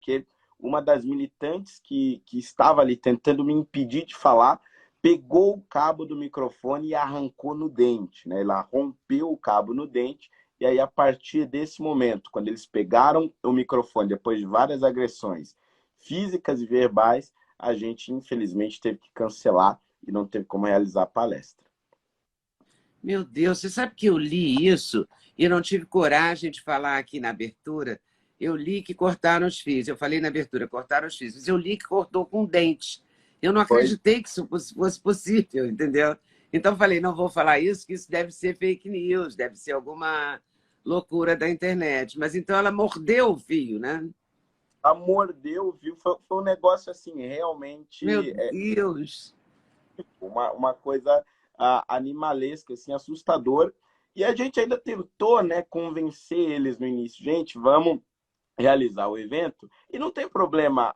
porque uma das militantes que estava ali tentando me impedir de falar pegou o cabo do microfone e arrancou no dente, né? Ela rompeu o cabo no dente, e aí, a partir desse momento, quando eles pegaram o microfone, depois de várias agressões físicas e verbais, a gente, infelizmente, teve que cancelar e não teve como realizar a palestra. Meu Deus, você sabe que eu li isso e não tive coragem de falar aqui na abertura? Eu li que cortaram os fios. Eu falei na abertura, cortaram os fios. Mas eu li que cortou com dente. Eu não Foi. acreditei que isso fosse possível, entendeu? Então falei, não vou falar isso, que isso deve ser fake news, deve ser alguma loucura da internet. Mas então ela mordeu o fio, né? A mordeu, viu? Foi um negócio assim, Meu realmente Deus! uma coisa animalesca, assim, assustador. E a gente ainda tentou, né, convencer eles no início. Gente, vamos realizar o evento. E não tem problema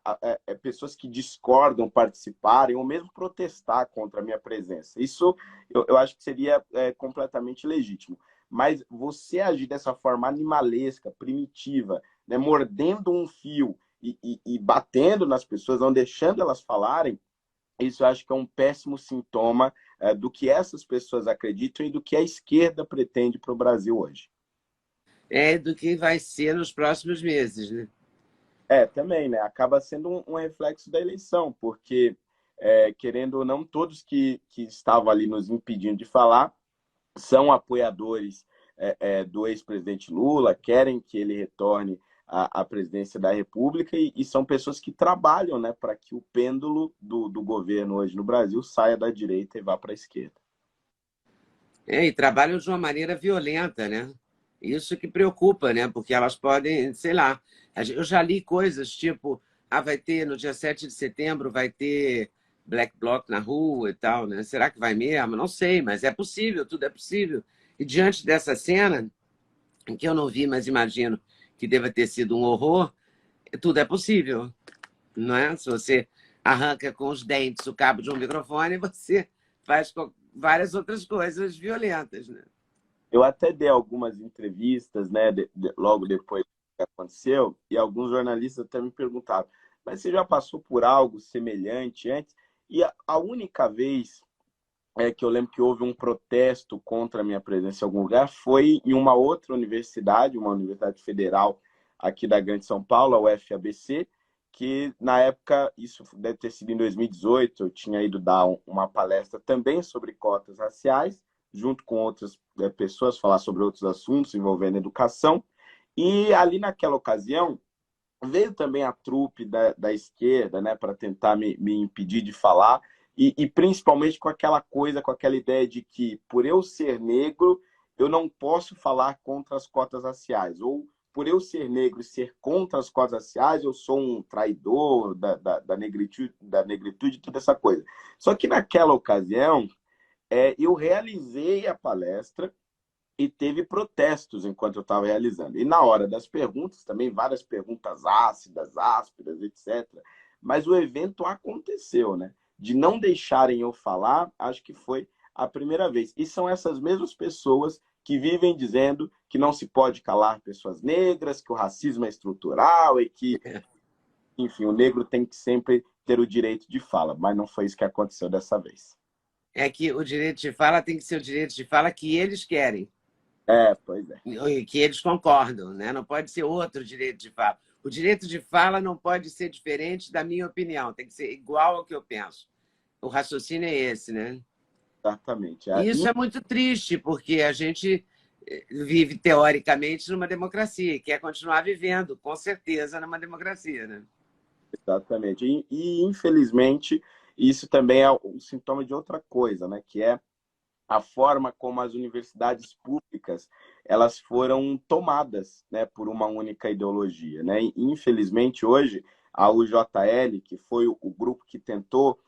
pessoas que discordam participarem ou mesmo protestar contra a minha presença. Isso eu acho que seria completamente legítimo. Mas você agir dessa forma animalesca, primitiva, né, mordendo um fio e batendo nas pessoas, não deixando elas falarem, isso eu acho que é um péssimo sintoma do que essas pessoas acreditam e do que a esquerda pretende para o Brasil hoje. É do que vai ser nos próximos meses, né? Também, né? Acaba sendo um reflexo da eleição, porque, querendo ou não, todos que estavam ali nos impedindo de falar são apoiadores do ex-presidente Lula, querem que ele retorne à presidência da República e são pessoas que trabalham, né, para que o pêndulo do governo hoje no Brasil saia da direita e vá para a esquerda. E trabalham de uma maneira violenta, né? Isso que preocupa, né? Porque elas podem, sei lá. Eu já li coisas tipo, vai ter no dia 7 de setembro, vai ter Black Bloc na rua e tal, né? Será que vai mesmo? Não sei, mas é possível, tudo é possível. E diante dessa cena, que eu não vi, mas imagino que deva ter sido um horror, tudo é possível, não é? Se você arranca com os dentes o cabo de um microfone, você faz várias outras coisas violentas, né? Eu até dei algumas entrevistas, né, logo depois que aconteceu, e alguns jornalistas até me perguntaram, mas você já passou por algo semelhante antes? E a única vez que eu lembro que houve um protesto contra a minha presença em algum lugar foi em uma outra universidade, uma universidade federal aqui da Grande São Paulo, a UFABC, que na época, isso deve ter sido em 2018, eu tinha ido dar uma palestra também sobre cotas raciais, junto com outras pessoas, falar sobre outros assuntos envolvendo educação. E ali naquela ocasião, veio também a trupe da esquerda, né, para tentar me impedir de falar, e principalmente com aquela coisa, com aquela ideia de que, por eu ser negro, eu não posso falar contra as cotas raciais, ou por eu ser negro e ser contra as cotas raciais, eu sou um traidor da negritude, toda essa coisa. Só que naquela ocasião, eu realizei a palestra e teve protestos enquanto eu estava realizando. E na hora das perguntas, também várias perguntas ácidas, ásperas, etc. Mas o evento aconteceu, né? De não deixarem eu falar, acho que foi a primeira vez. E são essas mesmas pessoas que vivem dizendo que não se pode calar pessoas negras, que o racismo é estrutural e que, enfim, o negro tem que sempre ter o direito de fala. Mas não foi isso que aconteceu dessa vez. É que o direito de fala tem que ser o direito de fala que eles querem, Pois é. que eles concordam, né? Não pode ser outro direito de fala. O direito de fala não pode ser diferente da minha opinião, tem que ser igual ao que eu penso. O raciocínio é esse, né? Exatamente. E isso é muito triste, porque a gente vive, teoricamente, numa democracia e quer continuar vivendo, com certeza, numa democracia, né? Exatamente. Infelizmente, isso também é um sintoma de outra coisa, né? Que é a forma como as universidades públicas elas foram tomadas, né, por uma única ideologia, né? E, infelizmente, hoje, a UJL, que foi o grupo que tentou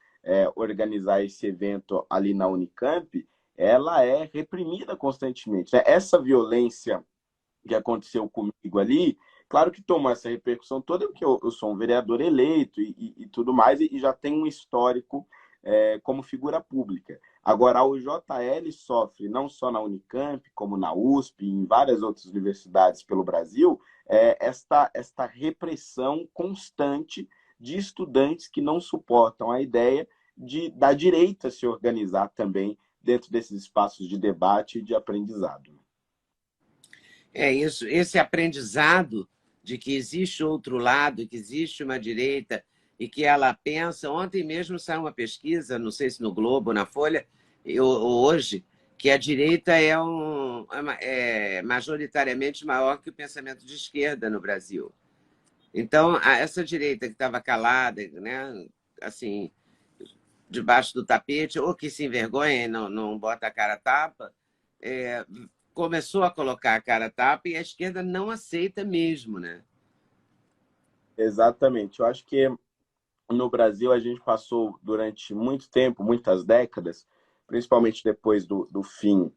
organizar esse evento ali na Unicamp, ela é reprimida constantemente, né? Essa violência que aconteceu comigo ali, claro que tomou essa repercussão toda, porque eu sou um vereador eleito e tudo mais, e já tem um histórico como figura pública. Agora, o JL sofre, não só na Unicamp, como na USP e em várias outras universidades pelo Brasil, esta repressão constante de estudantes que não suportam a ideia da direita se organizar também dentro desses espaços de debate e de aprendizado. É isso, esse aprendizado de que existe outro lado, que existe uma direita e que ela pensa. Ontem mesmo saiu uma pesquisa, não sei se no Globo, na Folha, ou hoje, que a direita é majoritariamente maior que o pensamento de esquerda no Brasil. Então, essa direita que estava calada, né, assim, debaixo do tapete, ou que se envergonha e não bota a cara a tapa, começou a colocar a cara a tapa e a esquerda não aceita mesmo, né? Exatamente. Eu acho que no Brasil a gente passou durante muito tempo, muitas décadas, principalmente depois do fim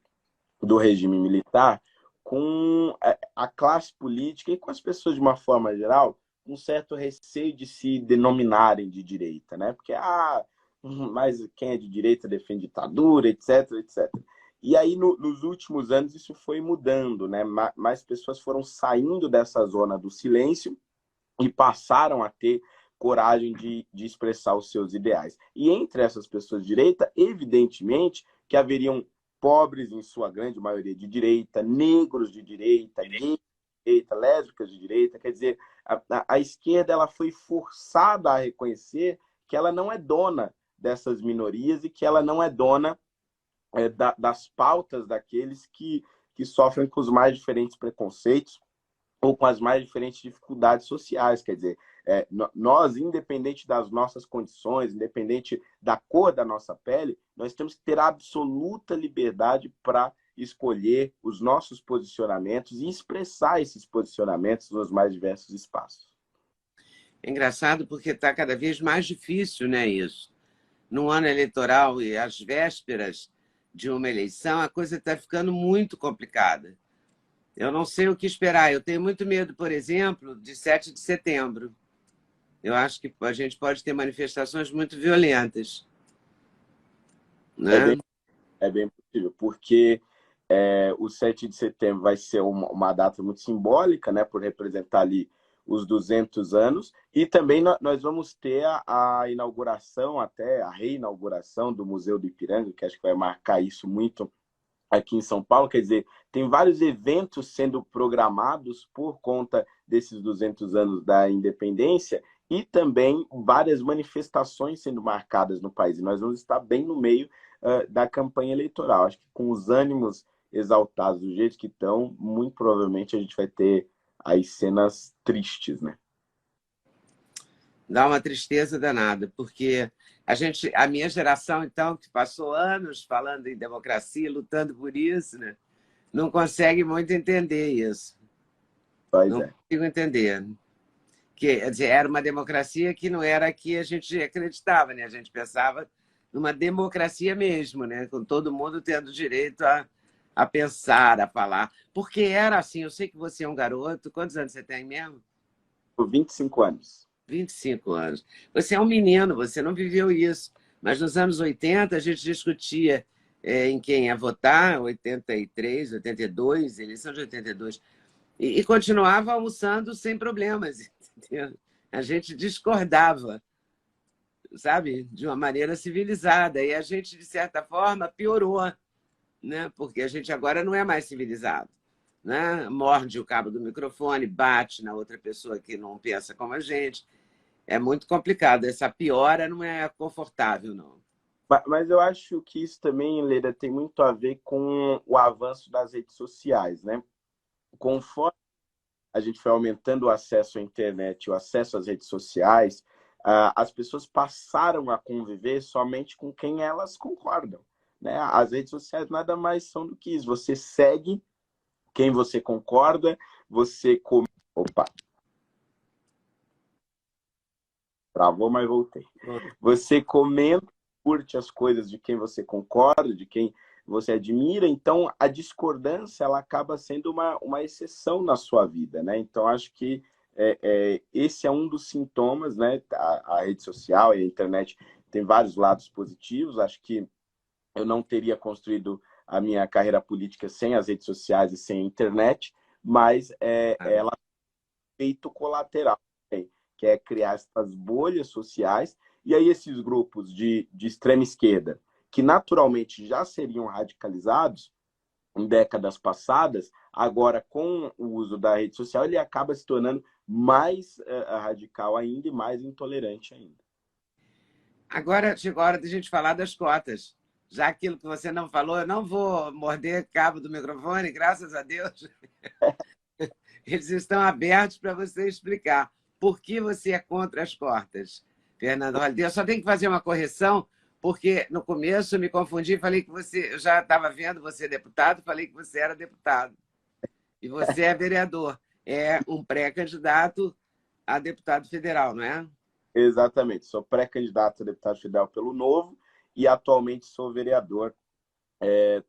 do regime militar, com a classe política e com as pessoas de uma forma geral, um certo receio de se denominarem de direita, né? Porque, mas quem é de direita defende ditadura, etc, etc. E aí, nos últimos anos, isso foi mudando, né? Mais pessoas foram saindo dessa zona do silêncio e passaram a ter coragem de expressar os seus ideais. E entre essas pessoas de direita, evidentemente que haveriam pobres, em sua grande maioria, de direita, negros de direita, gays de direita, lésbicas de direita. Quer dizer, a esquerda ela foi forçada a reconhecer que ela não é dona dessas minorias e que ela não é dona das pautas daqueles que sofrem com os mais diferentes preconceitos ou com as mais diferentes dificuldades sociais. Quer dizer, nós, independente das nossas condições, independente da cor da nossa pele, nós temos que ter absoluta liberdade para escolher os nossos posicionamentos e expressar esses posicionamentos nos mais diversos espaços. É engraçado porque está cada vez mais difícil, né, isso. No ano eleitoral e às vésperas de uma eleição, a coisa está ficando muito complicada. Eu não sei o que esperar. Eu tenho muito medo, por exemplo, de 7 de setembro. Eu acho que a gente pode ter manifestações muito violentas. É Né? bem, é bem possível, porque o 7 de setembro vai ser uma data muito simbólica, né, por representar ali os 200 anos, e também nós vamos ter a inauguração, até a reinauguração do Museu do Ipiranga, que acho que vai marcar isso muito aqui em São Paulo. Quer dizer, tem vários eventos sendo programados por conta desses 200 anos da independência e também várias manifestações sendo marcadas no país. E nós vamos estar bem no meio da campanha eleitoral. Acho que com os ânimos exaltados do jeito que estão, muito provavelmente a gente vai ter aí cenas tristes, né? Dá uma tristeza danada, porque a minha geração, então, que passou anos falando em democracia, lutando por isso, né, não consegue muito entender isso. Pois Não é. consigo entender. Quer dizer, era uma democracia que não era a que a gente acreditava, né? A gente pensava numa democracia mesmo, né? Com todo mundo tendo direito a pensar, a falar. Porque era assim, eu sei que você é um garoto. Quantos anos você tem mesmo? Por 25 anos. 25 anos. Você é um menino, você não viveu isso. Mas nos anos 80 a gente discutia em quem ia votar, 83, 82, eleição de 82, e continuava almoçando sem problemas. Entendeu? A gente discordava, sabe, de uma maneira civilizada. E a gente, de certa forma, piorou, né? Porque a gente agora não é mais civilizado. Né? Morde o cabo do microfone, bate na outra pessoa que não pensa como a gente. É muito complicado. Essa piora não é confortável, não. Mas eu acho que isso também, Leila, tem muito a ver com o avanço das redes sociais, né? Conforme a gente foi aumentando o acesso à internet, o acesso às redes sociais, as pessoas passaram a conviver somente com quem elas concordam, né? As redes sociais nada mais são do que isso. Você segue quem você concorda, você... Opa, travou, mas voltei. Você comenta, curte as coisas de quem você concorda, de quem você admira. Então, a discordância ela acaba sendo uma exceção na sua vida, né? Então, acho que esse é um dos sintomas, né? A rede social e a internet tem vários lados positivos. Acho que eu não teria construído a minha carreira política sem as redes sociais e sem a internet, mas ela efeito colateral, também, que é criar essas bolhas sociais, e aí esses grupos de extrema esquerda, que naturalmente já seriam radicalizados em décadas passadas, agora com o uso da rede social, ele acaba se tornando mais radical ainda e mais intolerante ainda. Agora chegou a hora de a gente falar das cotas. Já aquilo que você não falou, eu não vou morder cabo do microfone, graças a Deus. Eles estão abertos para você explicar por que você é contra as cotas. Fernando Holliday, eu só tenho que fazer uma correção, porque no começo eu me confundi, falei que você, eu já estava vendo você deputado, falei que você era deputado. E você é vereador. É um pré-candidato a deputado federal, não é? Exatamente, sou pré-candidato a deputado federal pelo Novo e atualmente sou vereador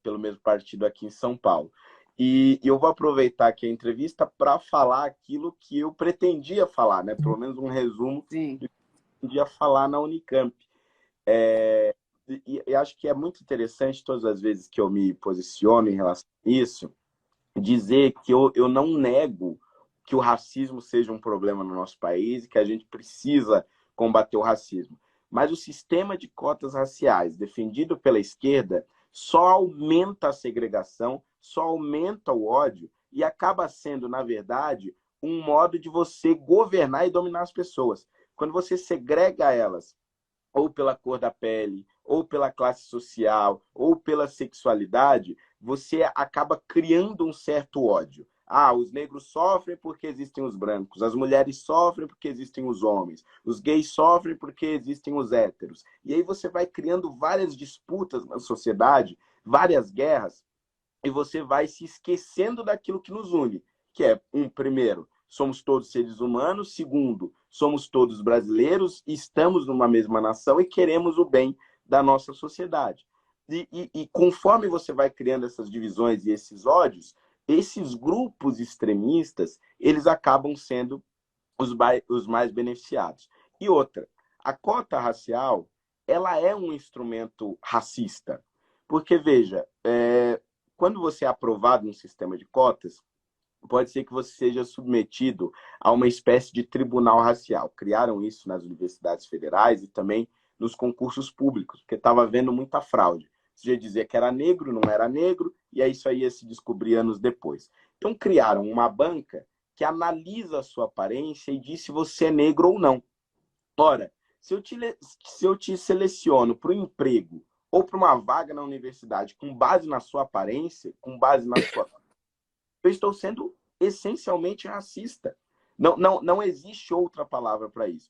pelo mesmo partido aqui em São Paulo. E eu vou aproveitar aqui a entrevista para falar aquilo que eu pretendia falar, né? Pelo menos um resumo Sim. do que eu pretendia falar na Unicamp. E acho que é muito interessante, todas as vezes que eu me posiciono em relação a isso, dizer que eu não nego que o racismo seja um problema no nosso país e que a gente precisa combater o racismo. Mas o sistema de cotas raciais defendido pela esquerda só aumenta a segregação, só aumenta o ódio e acaba sendo, na verdade, um modo de você governar e dominar as pessoas. Quando você segrega elas ou pela cor da pele, ou pela classe social, ou pela sexualidade, você acaba criando um certo ódio. Ah, os negros sofrem porque existem os brancos, as mulheres sofrem porque existem os homens, os gays sofrem porque existem os héteros. E aí você vai criando várias disputas na sociedade, várias guerras, e você vai se esquecendo daquilo que nos une, que é, primeiro, somos todos seres humanos, segundo, somos todos brasileiros, estamos numa mesma nação e queremos o bem da nossa sociedade. E conforme você vai criando essas divisões e esses ódios, esses grupos extremistas, eles acabam sendo os mais beneficiados. E outra, a cota racial, ela é um instrumento racista. Porque, veja, quando você é aprovado num sistema de cotas, pode ser que você seja submetido a uma espécie de tribunal racial. Criaram isso nas universidades federais e também nos concursos públicos, porque estava havendo muita fraude. Você já dizia que era negro, não era negro, e aí isso aí ia se descobrir anos depois. Então criaram uma banca que analisa a sua aparência e diz se você é negro ou não. Ora, se eu te seleciono para um emprego ou para uma vaga na universidade com base na sua aparência, com base na sua... eu estou sendo essencialmente racista. Não existe outra palavra para isso.